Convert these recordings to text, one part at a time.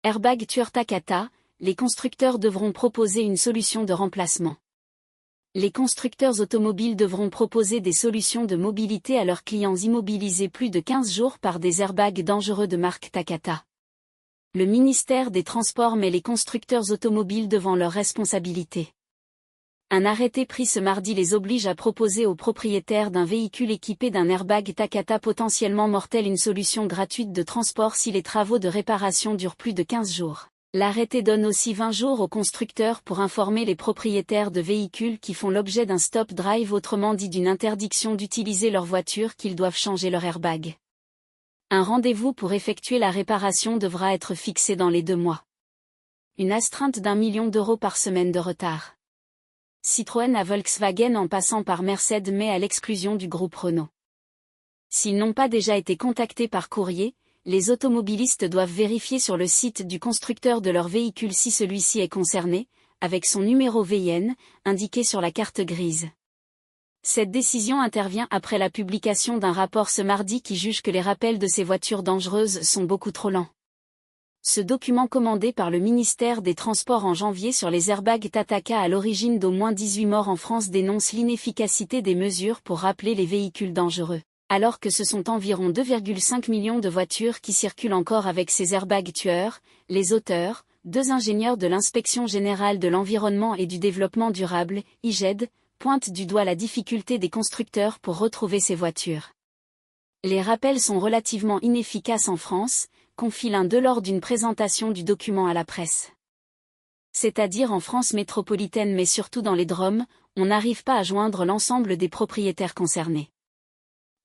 Airbag tueur Takata, les constructeurs devront proposer une solution de remplacement. Les constructeurs automobiles devront proposer des solutions de mobilité à leurs clients immobilisés plus de 15 jours par des airbags dangereux de marque Takata. Le ministère des Transports met les constructeurs automobiles devant leurs responsabilités. Un arrêté pris ce mardi les oblige à proposer aux propriétaires d'un véhicule équipé d'un airbag Takata potentiellement mortel une solution gratuite de transport si les travaux de réparation durent plus de 15 jours. L'arrêté donne aussi 20 jours aux constructeurs pour informer les propriétaires de véhicules qui font l'objet d'un stop drive, autrement dit d'une interdiction d'utiliser leur voiture, qu'ils doivent changer leur airbag. Un rendez-vous pour effectuer la réparation devra être fixé dans les 2 mois. Une astreinte d'1 million d'euros par semaine de retard. Citroën à Volkswagen en passant par Mercedes met à l'exclusion du groupe Renault. S'ils n'ont pas déjà été contactés par courrier, les automobilistes doivent vérifier sur le site du constructeur de leur véhicule si celui-ci est concerné, avec son numéro VIN, indiqué sur la carte grise. Cette décision intervient après la publication d'un rapport ce mardi qui juge que les rappels de ces voitures dangereuses sont beaucoup trop lents. Ce document commandé par le ministère des Transports en janvier sur les airbags Takata à l'origine d'au moins 18 morts en France dénonce l'inefficacité des mesures pour rappeler les véhicules dangereux, alors que ce sont environ 2,5 millions de voitures qui circulent encore avec ces airbags tueurs. Les auteurs, 2 ingénieurs de l'Inspection générale de l'environnement et du développement durable, IGED, pointent du doigt la difficulté des constructeurs pour retrouver ces voitures. Les rappels sont relativement inefficaces en France, confie l'un d'eux lors d'une présentation du document à la presse. C'est-à-dire en France métropolitaine mais surtout dans les DROM, on n'arrive pas à joindre l'ensemble des propriétaires concernés.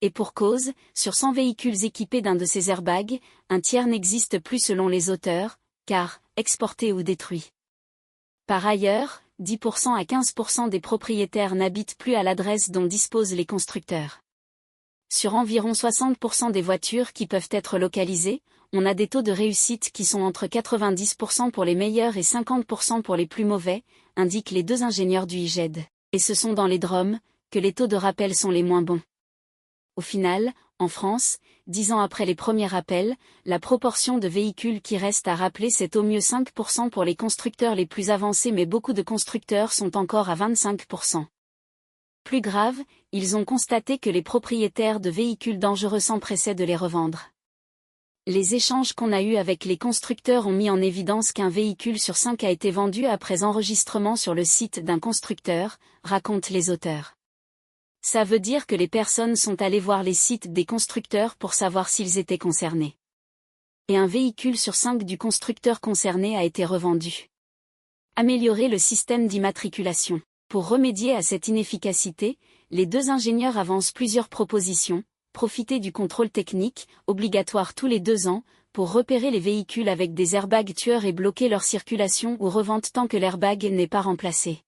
Et pour cause, sur 100 véhicules équipés d'un de ces airbags, un tiers n'existe plus selon les auteurs, car exportés ou détruits. Par ailleurs, 10% à 15% des propriétaires n'habitent plus à l'adresse dont disposent les constructeurs. Sur environ 60% des voitures qui peuvent être localisées, on a des taux de réussite qui sont entre 90% pour les meilleurs et 50% pour les plus mauvais, indiquent les 2 ingénieurs du IGED. Et ce sont dans les DROM que les taux de rappel sont les moins bons. Au final, en France, 10 ans après les premiers rappels, la proportion de véhicules qui restent à rappeler c'est au mieux 5% pour les constructeurs les plus avancés mais beaucoup de constructeurs sont encore à 25%. Plus grave, ils ont constaté que les propriétaires de véhicules dangereux s'empressaient de les revendre. Les échanges qu'on a eus avec les constructeurs ont mis en évidence qu'un véhicule sur 5 a été vendu après enregistrement sur le site d'un constructeur, racontent les auteurs. Ça veut dire que les personnes sont allées voir les sites des constructeurs pour savoir s'ils étaient concernés. Et un véhicule sur 5 du constructeur concerné a été revendu. Améliorer le système d'immatriculation. Pour remédier à cette inefficacité, les 2 ingénieurs avancent plusieurs propositions. Profiter du contrôle technique, obligatoire tous les 2 ans, pour repérer les véhicules avec des airbags tueurs et bloquer leur circulation ou revente tant que l'airbag n'est pas remplacé.